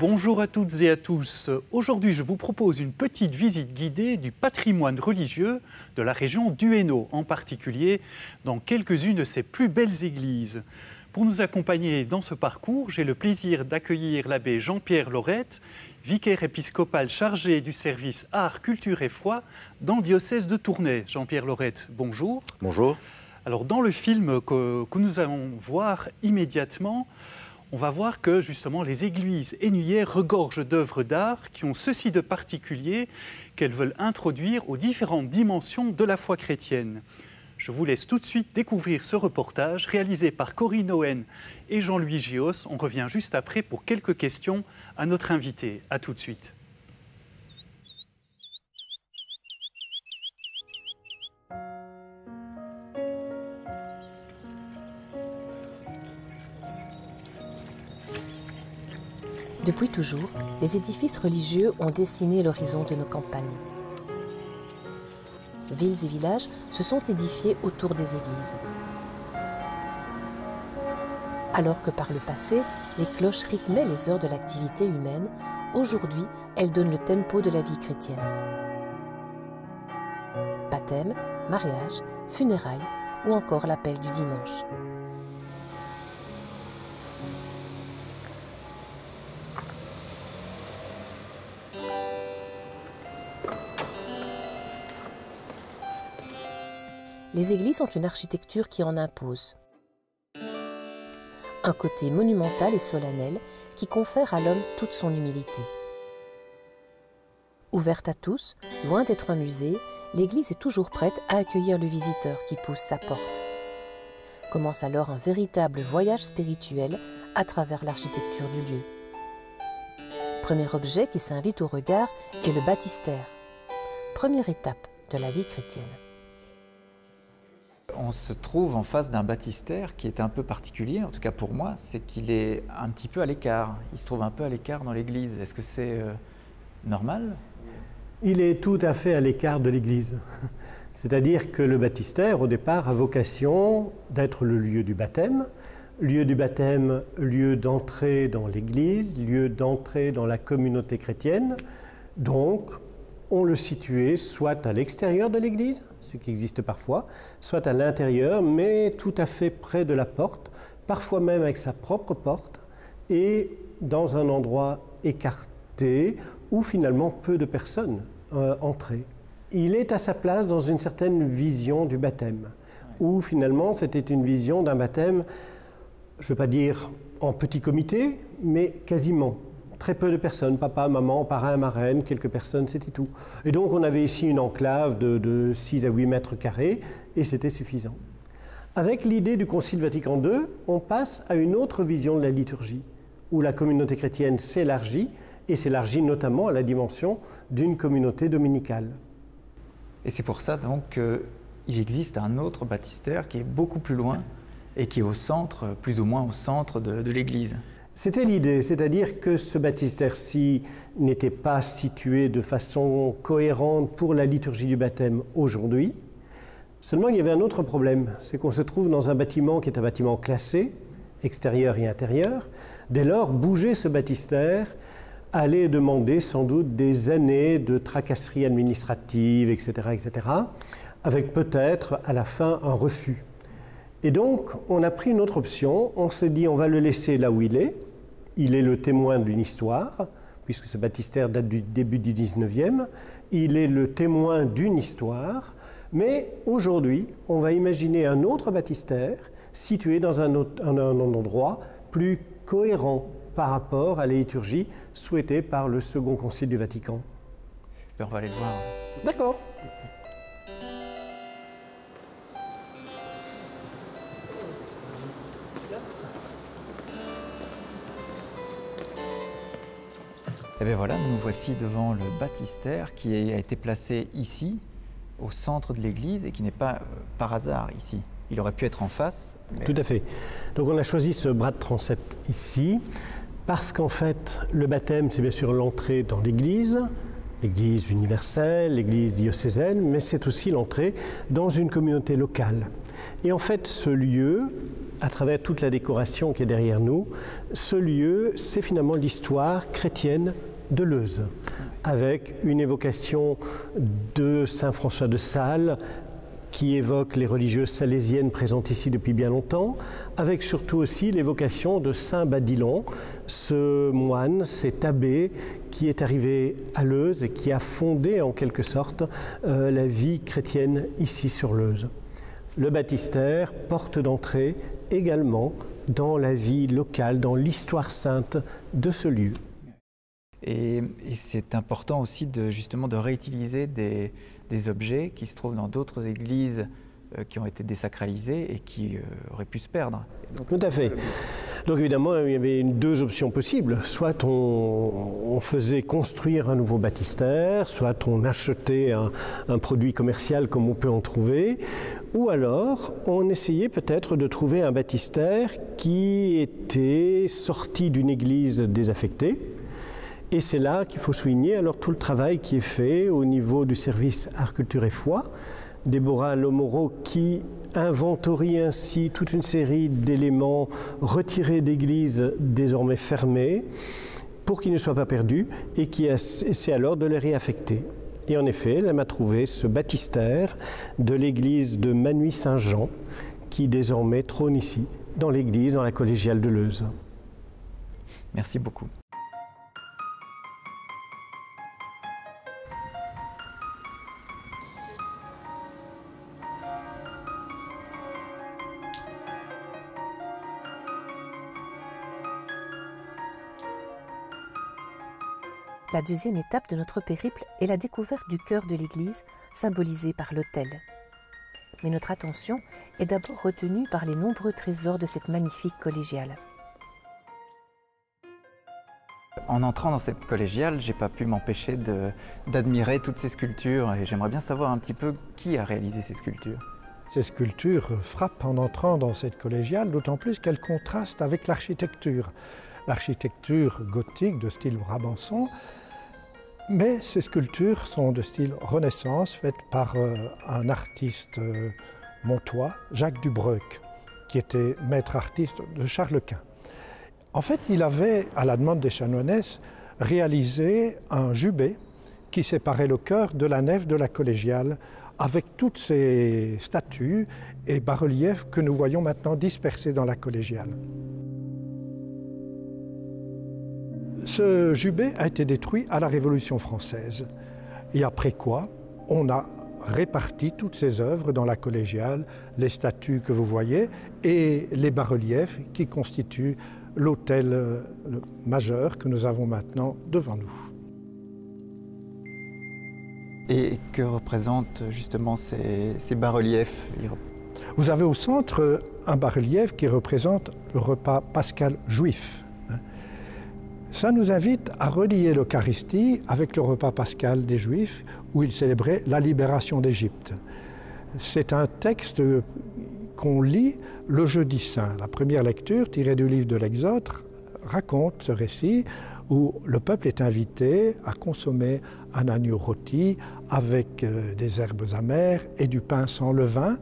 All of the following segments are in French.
Bonjour à toutes et à tous. Aujourd'hui, je vous propose une petite visite guidée du patrimoine religieux de la région du Hainaut, en particulier dans quelques-unes de ses plus belles églises. Pour nous accompagner dans ce parcours, j'ai le plaisir d'accueillir l'abbé Jean-Pierre Laurette, vicaire épiscopal chargé du service Art, Culture et Foi dans le diocèse de Tournai. Jean-Pierre Laurette, bonjour. Bonjour. Alors, dans le film que nous allons voir immédiatement, on va voir que justement les églises hainauières regorgent d'œuvres d'art qui ont ceci de particulier qu'elles veulent introduire aux différentes dimensions de la foi chrétienne. Je vous laisse tout de suite découvrir ce reportage réalisé par Corinne Owen et Jean-Louis Gios. On revient juste après pour quelques questions à notre invité. À tout de suite. Depuis toujours, les édifices religieux ont dessiné l'horizon de nos campagnes. Villes et villages se sont édifiés autour des églises. Alors que par le passé, les cloches rythmaient les heures de l'activité humaine, aujourd'hui, elles donnent le tempo de la vie chrétienne. Baptême, mariage, funérailles ou encore l'appel du dimanche. Les églises ont une architecture qui en impose. Un côté monumental et solennel qui confère à l'homme toute son humilité. Ouverte à tous, loin d'être un musée, l'église est toujours prête à accueillir le visiteur qui pousse sa porte. Commence alors un véritable voyage spirituel à travers l'architecture du lieu. Premier objet qui s'invite au regard est le baptistère, première étape de la vie chrétienne. On se trouve en face d'un baptistère qui est un peu particulier, en tout cas pour moi, c'est qu'il est un petit peu à l'écart. Il se trouve un peu à l'écart dans l'église. Est-ce que c'est normal? Il est tout à fait à l'écart de l'église. C'est-à-dire que le baptistère, au départ, a vocation d'être le lieu du baptême, lieu d'entrée dans l'église, lieu d'entrée dans la communauté chrétienne. Donc, on le situait soit à l'extérieur de l'église, ce qui existe parfois, soit à l'intérieur, mais tout à fait près de la porte, parfois même avec sa propre porte, et dans un endroit écarté où finalement peu de personnes entraient. Il est à sa place dans une certaine vision du baptême, où finalement c'était une vision d'un baptême, je ne veux pas dire en petit comité, mais quasiment. Très peu de personnes, papa, maman, parrain, marraine, quelques personnes, c'était tout. Et donc on avait ici une enclave de 6 à 8 mètres carrés et c'était suffisant. Avec l'idée du Concile Vatican II, on passe à une autre vision de la liturgie, où la communauté chrétienne s'élargit et s'élargit notamment à la dimension d'une communauté dominicale. Et c'est pour ça donc qu'il existe un autre baptistère qui est beaucoup plus loin et qui est au centre, plus ou moins au centre de l'église. C'était l'idée, c'est-à-dire que ce baptistère-ci n'était pas situé de façon cohérente pour la liturgie du baptême aujourd'hui. Seulement, il y avait un autre problème, c'est qu'on se trouve dans un bâtiment qui est un bâtiment classé, extérieur et intérieur. Dès lors, bouger ce baptistère allait demander sans doute des années de tracasseries administratives, etc., avec peut-être à la fin un refus. Et donc, on a pris une autre option, on se dit on va le laisser là où il est le témoin d'une histoire, puisque ce baptistère date du début du 19e, il est le témoin d'une histoire, mais aujourd'hui, on va imaginer un autre baptistère situé dans un endroit plus cohérent par rapport à la liturgie souhaitée par le Second Concile du Vatican. On va aller le voir. D'accord. Et bien voilà, nous voici devant le baptistère qui a été placé ici, au centre de l'église, et qui n'est pas par hasard ici. Il aurait pu être en face. Mais... Tout à fait. Donc on a choisi ce bras de transept ici, Parce qu'en fait, le baptême, c'est bien sûr l'entrée dans l'Église, l'Église universelle, l'Église diocésaine, mais c'est aussi l'entrée dans une communauté locale. Et en fait, ce lieu, à travers toute la décoration qui est derrière nous, ce lieu, c'est finalement l'histoire chrétienne de Leuze, avec une évocation de saint François de Sales, qui évoque les religieuses salésiennes présentes ici depuis bien longtemps, avec surtout aussi l'évocation de saint Badilon, ce moine, cet abbé qui est arrivé à Leuze et qui a fondé en quelque sorte la vie chrétienne ici sur Leuze. Le baptistère, porte d'entrée également dans la vie locale, dans l'histoire sainte de ce lieu. Et c'est important aussi justement de réutiliser des objets qui se trouvent dans d'autres églises qui ont été désacralisées et qui auraient pu se perdre. Donc, tout à fait. Donc évidemment, il y avait deux options possibles. Soit on faisait construire un nouveau baptistère, soit on achetait un produit commercial comme on peut en trouver, ou alors on essayait peut-être de trouver un baptistère qui était sorti d'une église désaffectée. Et c'est là qu'il faut souligner alors tout le travail qui est fait au niveau du service Art, Culture et Foi. Déborah Lomoro qui inventorie ainsi toute une série d'éléments retirés d'églises désormais fermées pour qu'ils ne soient pas perdus et qui essaie alors de les réaffecter. Et en effet, elle m'a trouvé ce baptistère de l'église de Manuy-Saint-Jean qui désormais trône ici, dans l'église, dans la collégiale de Leuze. Merci beaucoup. La deuxième étape de notre périple est la découverte du cœur de l'église, symbolisé par l'autel. Mais notre attention est d'abord retenue par les nombreux trésors de cette magnifique collégiale. En entrant dans cette collégiale, j'ai pas pu m'empêcher d'admirer toutes ces sculptures et j'aimerais bien savoir un petit peu qui a réalisé ces sculptures. Ces sculptures frappent en entrant dans cette collégiale, d'autant plus qu'elles contrastent avec l'architecture. L'architecture gothique de style brabançon, mais ces sculptures sont de style Renaissance, faites par un artiste montois, Jacques Dubreuc, qui était maître artiste de Charles Quint. En fait, il avait, à la demande des chanoinesses, réalisé un jubé qui séparait le chœur de la nef de la collégiale, avec toutes ces statues et bas-reliefs que nous voyons maintenant dispersés dans la collégiale. Ce jubé a été détruit à la Révolution française. Et après quoi, on a réparti toutes ces œuvres dans la collégiale, les statues que vous voyez et les bas-reliefs qui constituent l'autel majeur que nous avons maintenant devant nous. Et que représentent justement ces bas-reliefs? Vous avez au centre un bas-relief qui représente le repas pascal juif. Ça nous invite à relier l'Eucharistie avec le repas pascal des Juifs où ils célébraient la libération d'Égypte. C'est un texte qu'on lit le jeudi saint. La première lecture, tirée du livre de l'Exode, raconte ce récit où le peuple est invité à consommer un agneau rôti avec des herbes amères et du pain sans levain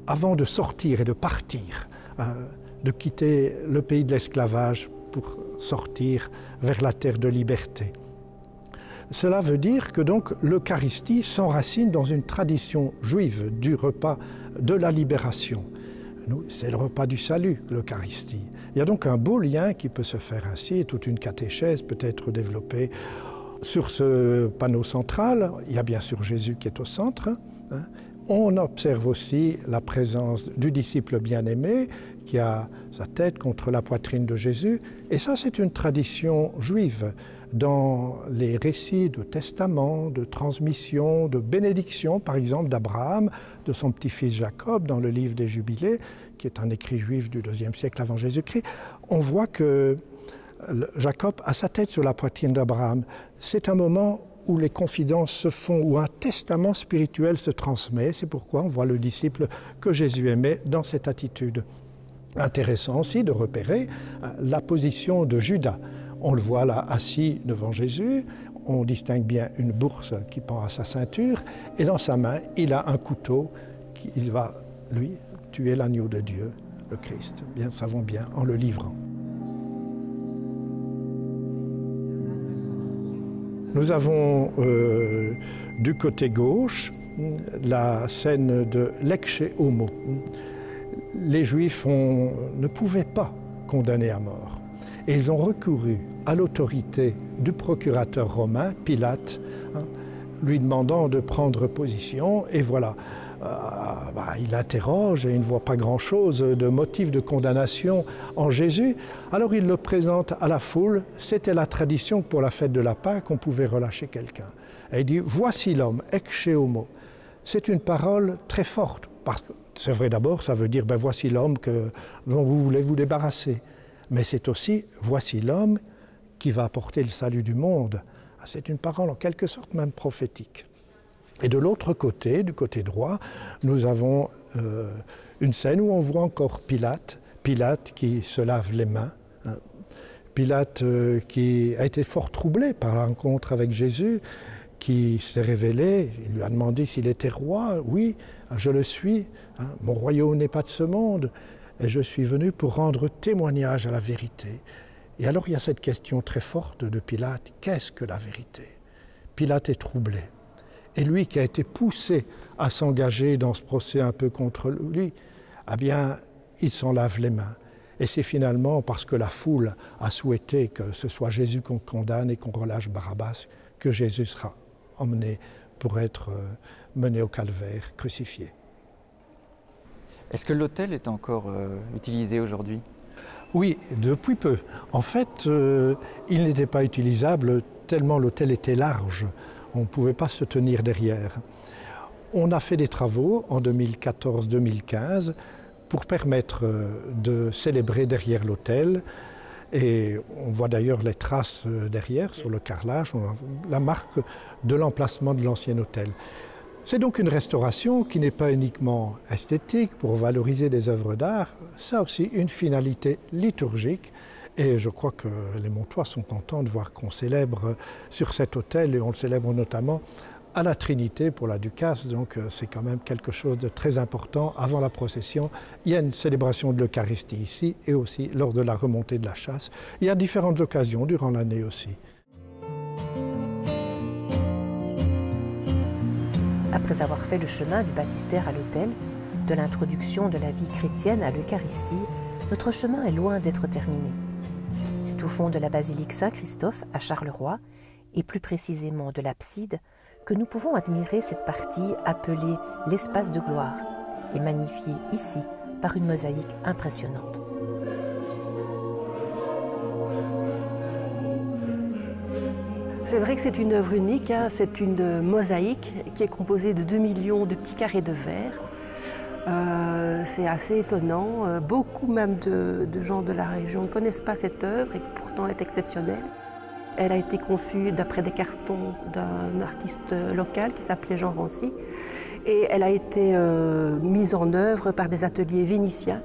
avant de sortir et de partir, de quitter le pays de l'esclavage pour sortir vers la terre de liberté. Cela veut dire que donc l'Eucharistie s'enracine dans une tradition juive du repas de la libération. C'est le repas du salut, l'Eucharistie. Il y a donc un beau lien qui peut se faire ainsi, et toute une catéchèse peut être développée. Sur ce panneau central, il y a bien sûr Jésus qui est au centre. On observe aussi la présence du disciple bien-aimé qui a sa tête contre la poitrine de Jésus. Et ça, c'est une tradition juive dans les récits de testament, de transmission, de bénédiction, par exemple d'Abraham, de son petit-fils Jacob, dans le livre des Jubilés, qui est un écrit juif du IIe siècle avant Jésus-Christ. On voit que Jacob a sa tête sur la poitrine d'Abraham. C'est un moment où les confidences se font, où un testament spirituel se transmet. C'est pourquoi on voit le disciple que Jésus aimait dans cette attitude. Intéressant aussi de repérer la position de Judas. On le voit là assis devant Jésus, on distingue bien une bourse qui pend à sa ceinture, et dans sa main, il a un couteau qu'il va, lui, tuer l'agneau de Dieu, le Christ. Bien, nous savons bien, en le livrant. Nous avons du côté gauche la scène de l'ex homo. Les Juifs ne pouvaient pas condamner à mort. Et ils ont recouru à l'autorité du procurateur romain, Pilate, lui demandant de prendre position. Et voilà, il interroge et il ne voit pas grand-chose de motif de condamnation en Jésus. Alors il le présente à la foule. C'était la tradition que pour la fête de la Pâque, on pouvait relâcher quelqu'un. Et il dit « Voici l'homme, ecce homo ». C'est une parole très forte, parce que c'est vrai d'abord, ça veut dire « voici l'homme dont vous voulez vous débarrasser ». Mais c'est aussi « voici l'homme qui va apporter le salut du monde ». C'est une parole en quelque sorte même prophétique. Et de l'autre côté, du côté droit, nous avons une scène où on voit encore Pilate qui se lave les mains. Pilate qui a été fort troublé par la rencontre avec Jésus, qui s'est révélé, il lui a demandé s'il était roi. Oui, je le suis, mon royaume n'est pas de ce monde, et je suis venu pour rendre témoignage à la vérité. Et alors il y a cette question très forte de Pilate, qu'est-ce que la vérité? Pilate est troublé. Et lui qui a été poussé à s'engager dans ce procès un peu contre lui, eh bien, il s'en lave les mains. Et c'est finalement parce que la foule a souhaité que ce soit Jésus qu'on condamne et qu'on relâche Barabbas que Jésus sera emmené pour être mené au calvaire, crucifié. Est-ce que l'autel est encore utilisé aujourd'hui? Oui, depuis peu. En fait, il n'était pas utilisable tellement l'autel était large. On ne pouvait pas se tenir derrière. On a fait des travaux en 2014-2015 pour permettre de célébrer derrière l'autel. Et on voit d'ailleurs les traces derrière, sur le carrelage, la marque de l'emplacement de l'ancien autel. C'est donc une restauration qui n'est pas uniquement esthétique pour valoriser des œuvres d'art, ça a aussi une finalité liturgique. Et je crois que les Montois sont contents de voir qu'on célèbre sur cet autel, et on le célèbre notamment à la Trinité pour la Ducasse, donc c'est quand même quelque chose de très important. Avant la procession, il y a une célébration de l'Eucharistie ici, et aussi lors de la remontée de la chasse. Il y a différentes occasions durant l'année aussi. Après avoir fait le chemin du baptistère à l'autel, de l'introduction de la vie chrétienne à l'Eucharistie, notre chemin est loin d'être terminé. C'est au fond de la basilique Saint-Christophe à Charleroi, et plus précisément de l'abside, que nous pouvons admirer cette partie appelée l'espace de gloire, et magnifiée ici par une mosaïque impressionnante. C'est vrai que c'est une œuvre unique, c'est une mosaïque qui est composée de 2 millions de petits carrés de verre. C'est assez étonnant, beaucoup même de gens de la région ne connaissent pas cette œuvre et pourtant est exceptionnelle. Elle a été conçue d'après des cartons d'un artiste local qui s'appelait Jean Rancy et elle a été mise en œuvre par des ateliers vénitiens.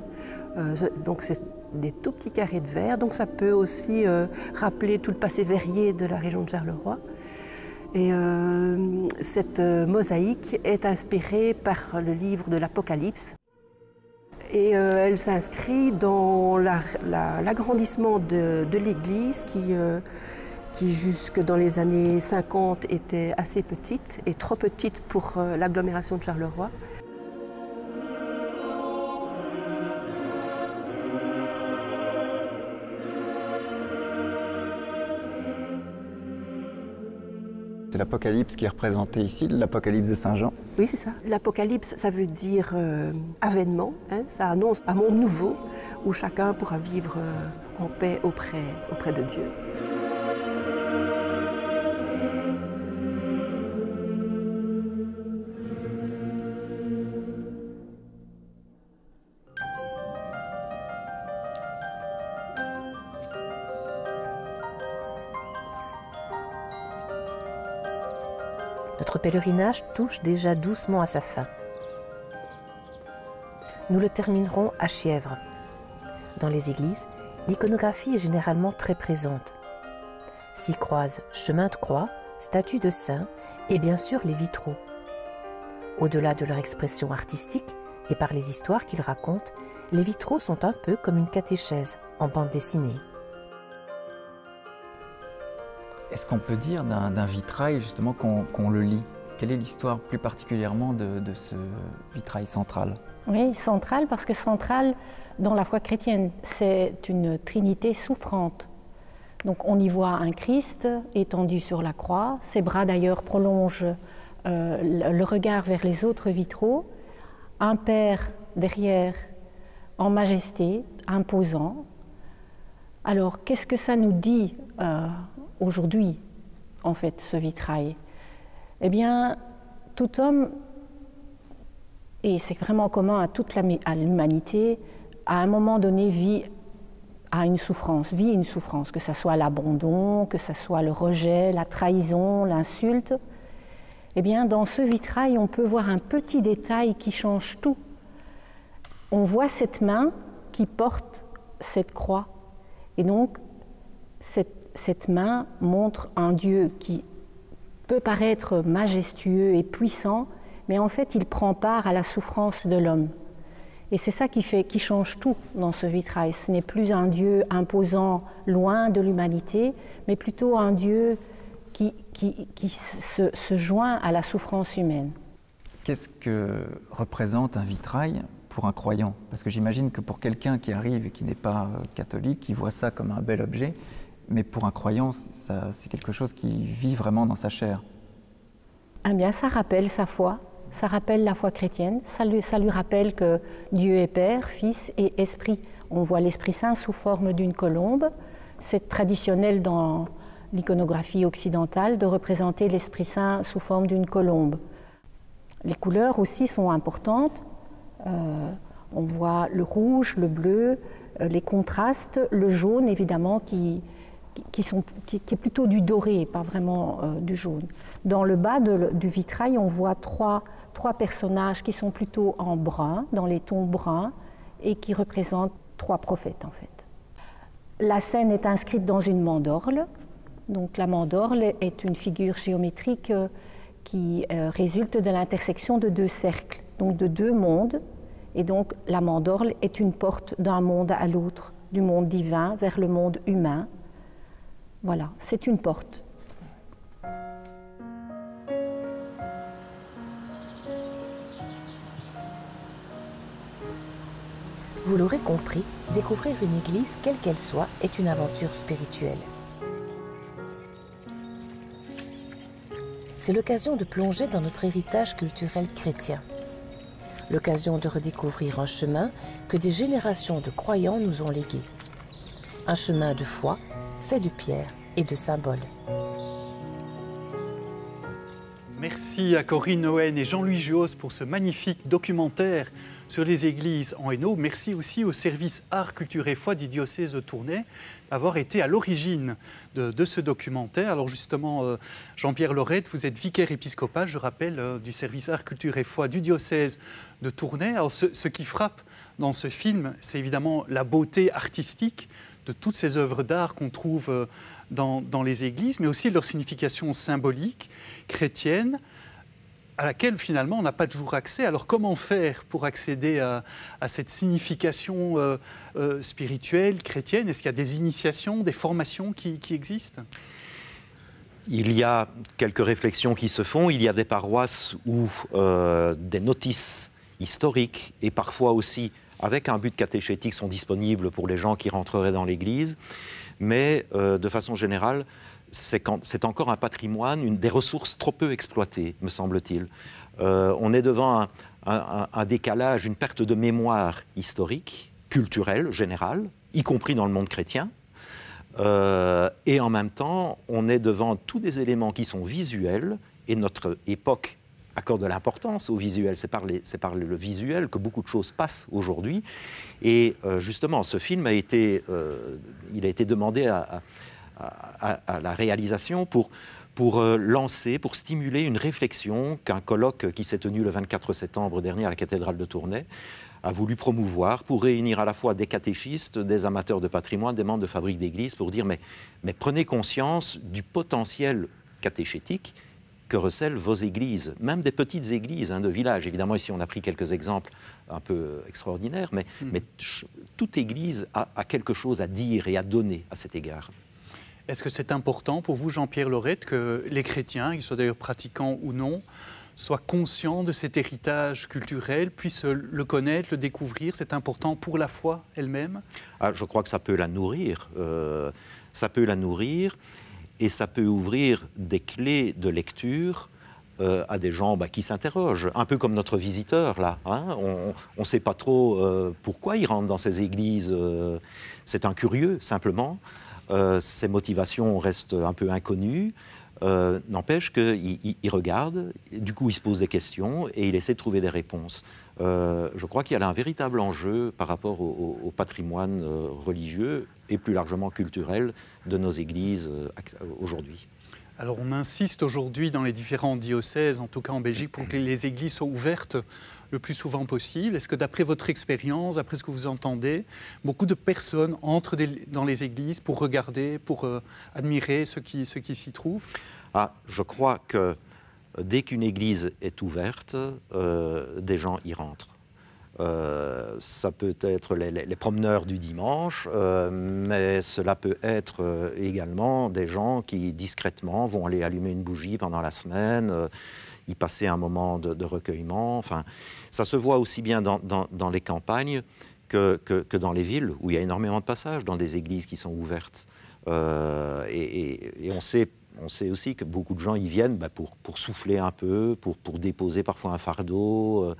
Donc c'est des tout petits carrés de verre, donc ça peut aussi rappeler tout le passé verrier de la région de Charleroi. Et cette mosaïque est inspirée par le livre de l'Apocalypse. Et elle s'inscrit dans l'agrandissement de l'église qui jusque dans les années 50 était assez petite et trop petite pour l'agglomération de Charleroi. C'est l'Apocalypse qui est représenté ici, l'Apocalypse de Saint Jean. Oui, c'est ça. L'Apocalypse, ça veut dire avènement. Ça annonce un monde nouveau où chacun pourra vivre en paix auprès de Dieu. Notre pèlerinage touche déjà doucement à sa fin. Nous le terminerons à Chièvres. Dans les églises, l'iconographie est généralement très présente. S'y croisent chemin de croix, statues de saints et bien sûr les vitraux. Au-delà de leur expression artistique et par les histoires qu'ils racontent, les vitraux sont un peu comme une catéchèse en bande dessinée. Est-ce qu'on peut dire d'un vitrail justement qu'on le lit? Quelle est l'histoire plus particulièrement de ce vitrail central? Oui, central parce que central dans la foi chrétienne, c'est une trinité souffrante. Donc on y voit un Christ étendu sur la croix, ses bras d'ailleurs prolongent le regard vers les autres vitraux, un Père derrière en majesté, imposant. Alors qu'est-ce que ça nous dit aujourd'hui, en fait, ce vitrail? Eh bien, tout homme, et c'est vraiment commun à toute l'humanité, à un moment donné vit une souffrance, que ce soit l'abandon, que ce soit le rejet, la trahison, l'insulte. Eh bien, dans ce vitrail, on peut voir un petit détail qui change tout. On voit cette main qui porte cette croix. Et donc, cette main montre un Dieu qui peut paraître majestueux et puissant, mais en fait, il prend part à la souffrance de l'homme. Et c'est ça qui change tout dans ce vitrail. Ce n'est plus un Dieu imposant loin de l'humanité, mais plutôt un Dieu qui se joint à la souffrance humaine. Qu'est-ce que représente un vitrail pour un croyant? Parce que j'imagine que pour quelqu'un qui arrive et qui n'est pas catholique, qui voit ça comme un bel objet, mais pour un croyant, c'est quelque chose qui vit vraiment dans sa chair. Eh bien, ça rappelle sa foi, ça rappelle la foi chrétienne, ça lui rappelle que Dieu est Père, Fils et Esprit. On voit l'Esprit Saint sous forme d'une colombe. C'est traditionnel dans l'iconographie occidentale de représenter l'Esprit Saint sous forme d'une colombe. Les couleurs aussi sont importantes. On voit le rouge, le bleu, les contrastes, le jaune évidemment qui est plutôt du doré, pas vraiment du jaune. Dans le bas du vitrail, on voit trois personnages qui sont plutôt en brun, dans les tons bruns, et qui représentent 3 prophètes en fait. La scène est inscrite dans une mandorle. Donc la mandorle est une figure géométrique qui résulte de l'intersection de 2 cercles, donc de 2 mondes. Et donc la mandorle est une porte d'un monde à l'autre, du monde divin vers le monde humain. Voilà, c'est une porte. Vous l'aurez compris, découvrir une église, quelle qu'elle soit, est une aventure spirituelle. C'est l'occasion de plonger dans notre héritage culturel chrétien. L'occasion de redécouvrir un chemin que des générations de croyants nous ont légué. Un chemin de foi, fait de pierres et de symboles. Merci à Corinne Owen et Jean-Louis Juos pour ce magnifique documentaire sur les églises en Hainaut. Merci aussi au service Art, Culture et Foi du diocèse de Tournai d'avoir été à l'origine de ce documentaire. Alors justement, Jean-Pierre Laurette, vous êtes vicaire épiscopal, je rappelle, du service Art, Culture et Foi du diocèse de Tournai. Alors ce qui frappe dans ce film, c'est évidemment la beauté artistique de toutes ces œuvres d'art qu'on trouve dans les églises, mais aussi leur signification symbolique, chrétienne, à laquelle finalement on n'a pas toujours accès. Alors comment faire pour accéder à cette signification spirituelle, chrétienne? Est-ce qu'il y a des initiations, des formations qui existent? Il y a quelques réflexions qui se font. Il y a des paroisses où des notices historiques et parfois aussi avec un but catéchétique sont disponibles pour les gens qui rentreraient dans l'Église. Mais de façon générale, c'est encore un patrimoine, des ressources trop peu exploitées, me semble-t-il. On est devant un décalage, une perte de mémoire historique, culturelle, générale, y compris dans le monde chrétien. Et en même temps, on est devant tous des éléments qui sont visuels, et notre époque accorde de l'importance au visuel. C'est par le visuel que beaucoup de choses passent aujourd'hui. Et justement, ce film a été demandé à la réalisation pour lancer, pour stimuler une réflexion qu'un colloque qui s'est tenu le 24 septembre dernier à la cathédrale de Tournai a voulu promouvoir pour réunir à la fois des catéchistes, des amateurs de patrimoine, des membres de fabriques d'église, pour dire mais prenez conscience du potentiel catéchétique que recèlent vos églises, même des petites églises de village. Évidemment, ici, on a pris quelques exemples un peu extraordinaires, mais toute église a quelque chose à dire et à donner à cet égard. Est-ce que c'est important pour vous, Jean-Pierre Laurette, que les chrétiens, qu'ils soient d'ailleurs pratiquants ou non, soient conscients de cet héritage culturel, puissent le connaître, le découvrir? C'est important pour la foi elle-même? Je crois que ça peut la nourrir. Ça peut la nourrir. Et ça peut ouvrir des clés de lecture à des gens qui s'interrogent, un peu comme notre visiteur là. On ne sait pas trop pourquoi il rentre dans ces églises. C'est un curieux simplement. Ses motivations restent un peu inconnues. N'empêche qu'il regarde, du coup il se pose des questions et il essaie de trouver des réponses. Je crois qu'il y a là un véritable enjeu par rapport au patrimoine religieux et plus largement culturel de nos églises aujourd'hui. Alors on insiste aujourd'hui dans les différents diocèses, en tout cas en Belgique, pour que les églises soient ouvertes le plus souvent possible. Est-ce que d'après votre expérience, d'après ce que vous entendez, beaucoup de personnes entrent dans les églises pour regarder, pour admirer ce qui s'y trouve? Je crois que dès qu'une église est ouverte, des gens y rentrent. Ça peut être les promeneurs du dimanche, mais cela peut être également des gens qui discrètement vont aller allumer une bougie pendant la semaine, y passer un moment de recueillement. Enfin, ça se voit aussi bien dans les campagnes que dans les villes, où il y a énormément de passages dans des églises qui sont ouvertes. Et on sait aussi que beaucoup de gens y viennent pour souffler un peu, pour déposer parfois un fardeau.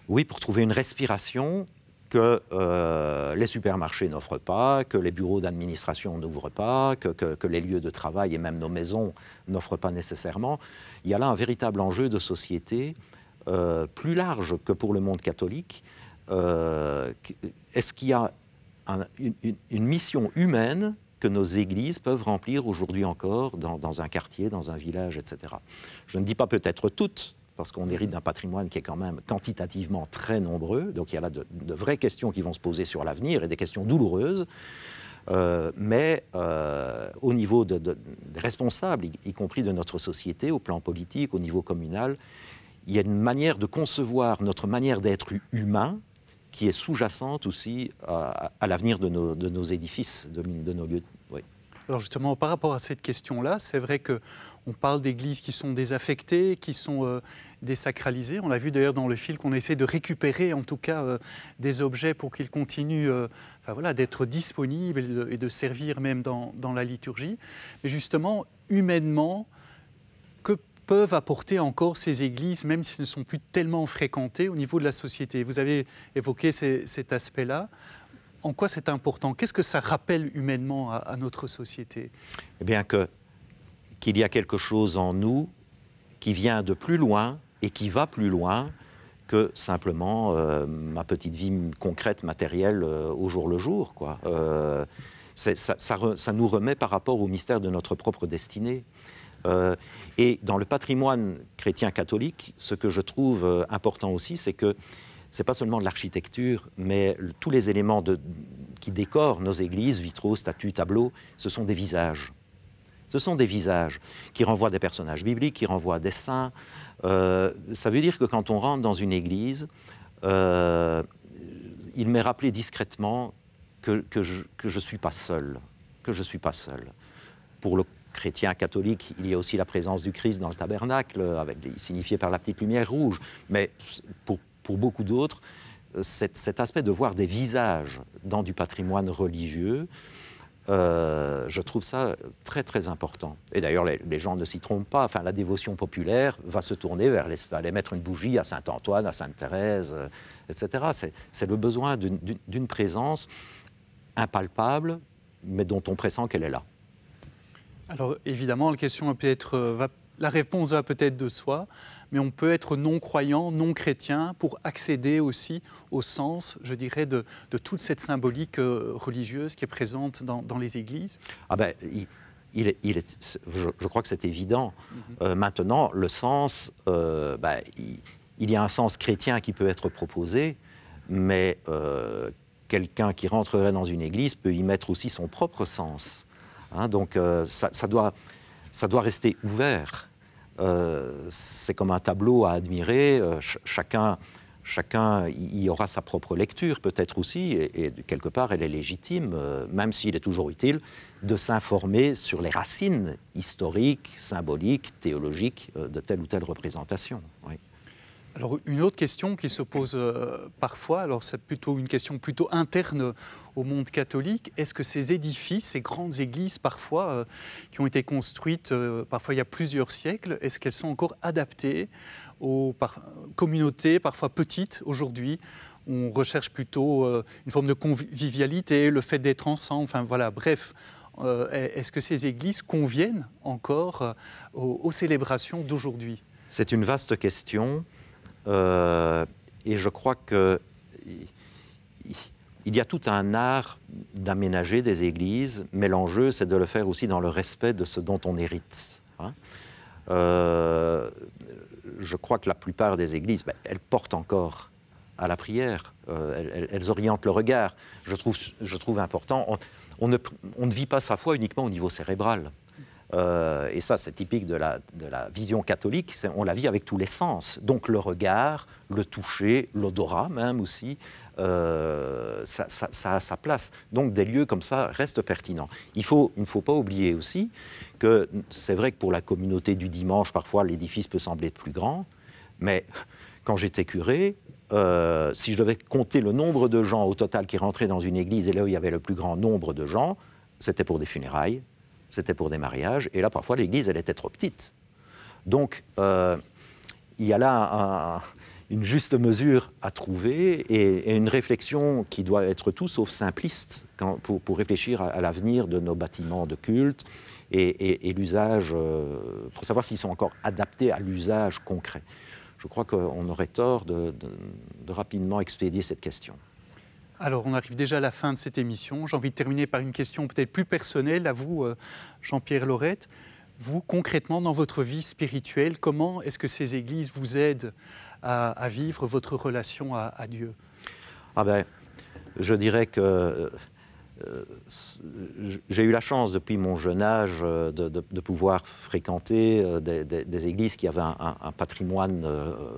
Oui, pour trouver une respiration que les supermarchés n'offrent pas, que les bureaux d'administration n'ouvrent pas, que les lieux de travail et même nos maisons n'offrent pas nécessairement. Il y a là un véritable enjeu de société plus large que pour le monde catholique. Est-ce qu'il y a une mission humaine que nos églises peuvent remplir aujourd'hui encore dans un quartier, dans un village, etc. Je ne dis pas peut-être toutes, parce qu'on hérite d'un patrimoine qui est quand même quantitativement très nombreux. Donc il y a là de vraies questions qui vont se poser sur l'avenir et des questions douloureuses. Mais au niveau des responsables, y compris de notre société, au plan politique, au niveau communal, il y a une manière de concevoir notre manière d'être humain qui est sous-jacente aussi à l'avenir de nos édifices, de nos lieux. Oui. Alors justement, par rapport à cette question-là, c'est vrai qu'on parle d'églises qui sont désaffectées, qui sont désacralisées. On l'a vu d'ailleurs dans le film qu'on essaie de récupérer en tout cas des objets pour qu'ils continuent d'être disponibles et de servir même dans la liturgie. Mais justement, humainement, que peuvent apporter encore ces églises, même si elles ne sont plus tellement fréquentées au niveau de la société? Vous avez évoqué cet aspect-là. En quoi c'est important? Qu'est-ce que ça rappelle humainement à notre société? Eh bien qu'il y a quelque chose en nous qui vient de plus loin et qui va plus loin que simplement ma petite vie concrète, matérielle, au jour le jour, quoi. Ça nous remet par rapport au mystère de notre propre destinée. Et dans le patrimoine chrétien catholique, ce que je trouve important aussi, c'est que ce n'est pas seulement de l'architecture, mais tous les éléments qui décorent nos églises, vitraux, statues, tableaux, ce sont des visages. Ce sont des visages qui renvoient à des personnages bibliques, qui renvoient à des saints. Ça veut dire que quand on rentre dans une église, il m'est rappelé discrètement que je ne suis pas seul, Pour le chrétien catholique, il y a aussi la présence du Christ dans le tabernacle, signifié par la petite lumière rouge. Mais pour beaucoup d'autres, cet aspect de voir des visages dans du patrimoine religieux, je trouve ça très très important. Et d'ailleurs, les gens ne s'y trompent pas. Enfin, la dévotion populaire va se tourner vers aller mettre une bougie à Saint-Antoine, à Sainte-Thérèse, etc. C'est le besoin d'une présence impalpable, mais dont on pressent qu'elle est là. Alors évidemment, la réponse va peut-être de soi, mais on peut être non-croyant, non-chrétien pour accéder aussi au sens, je dirais, de toute cette symbolique religieuse qui est présente dans les églises. Je crois que c'est évident. Maintenant, le sens, il y a un sens chrétien qui peut être proposé, mais quelqu'un qui rentrerait dans une église peut y mettre aussi son propre sens. Hein, donc ça doit rester ouvert. C'est comme un tableau à admirer. Chacun y aura sa propre lecture peut-être aussi, et quelque part elle est légitime, même s'il est toujours utile de s'informer sur les racines historiques, symboliques, théologiques de telle ou telle représentation. Oui. Alors une autre question qui se pose parfois, alors c'est plutôt une question plutôt interne au monde catholique, est-ce que ces édifices, ces grandes églises parfois, qui ont été construites parfois il y a plusieurs siècles, est-ce qu'elles sont encore adaptées aux communautés parfois petites aujourd'hui? On recherche plutôt une forme de convivialité, le fait d'être ensemble, enfin voilà, bref. Est-ce que ces églises conviennent encore aux célébrations d'aujourd'hui? C'est une vaste question. Et je crois qu'il y a tout un art d'aménager des églises, mais l'enjeu, c'est de le faire aussi dans le respect de ce dont on hérite. Hein. Je crois que la plupart des églises, elles portent encore à la prière, elles orientent le regard. Je trouve important, on ne vit pas sa foi uniquement au niveau cérébral. Et ça, c'est typique de la vision catholique, on la vit avec tous les sens. Donc le regard, le toucher, l'odorat même aussi, ça a sa place. Donc des lieux comme ça restent pertinents. Il ne faut pas oublier aussi que c'est vrai que pour la communauté du dimanche, parfois l'édifice peut sembler plus grand, mais quand j'étais curé, si je devais compter le nombre de gens au total qui rentraient dans une église, et là où il y avait le plus grand nombre de gens, c'était pour des funérailles, c'était pour des mariages, et là, parfois, l'église, elle était trop petite. Donc, il y a là une juste mesure à trouver et une réflexion qui doit être tout sauf simpliste pour réfléchir à l'avenir de nos bâtiments de culte et l'usage, pour savoir s'ils sont encore adaptés à l'usage concret. Je crois qu'on aurait tort de rapidement expédier cette question. Alors, on arrive déjà à la fin de cette émission. J'ai envie de terminer par une question peut-être plus personnelle à vous, Jean-Pierre Laurette. Vous, concrètement, dans votre vie spirituelle, comment est-ce que ces églises vous aident à vivre votre relation à Dieu? Je dirais que j'ai eu la chance, depuis mon jeune âge, de pouvoir fréquenter des églises qui avaient un patrimoine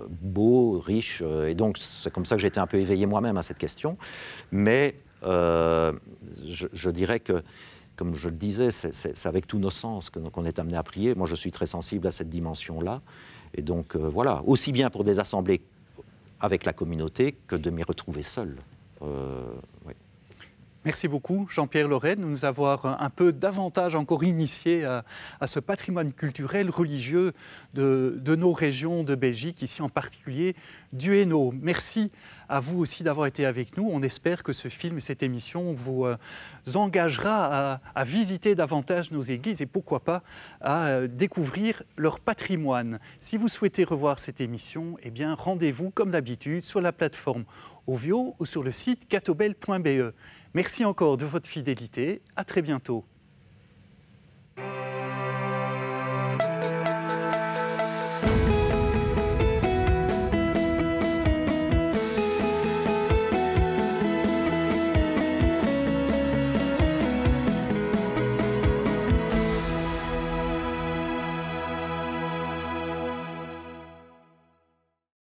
beau, riche, et donc c'est comme ça que j'ai été un peu éveillé moi-même à cette question. Mais je dirais que, comme je le disais, c'est avec tous nos sens qu'on est amené à prier. Moi, je suis très sensible à cette dimension-là. Et donc, voilà, aussi bien pour des assemblées avec la communauté que de m'y retrouver seul. Oui. Merci beaucoup, Jean-Pierre Laurette, de nous avoir un peu davantage encore initié à ce patrimoine culturel, religieux de nos régions de Belgique, ici en particulier du Hainaut. Merci à vous aussi d'avoir été avec nous. On espère que ce film et cette émission vous engagera à visiter davantage nos églises et pourquoi pas à découvrir leur patrimoine. Si vous souhaitez revoir cette émission, eh bien rendez-vous comme d'habitude sur la plateforme Ovio ou sur le site catobel.be. Merci encore de votre fidélité. À très bientôt.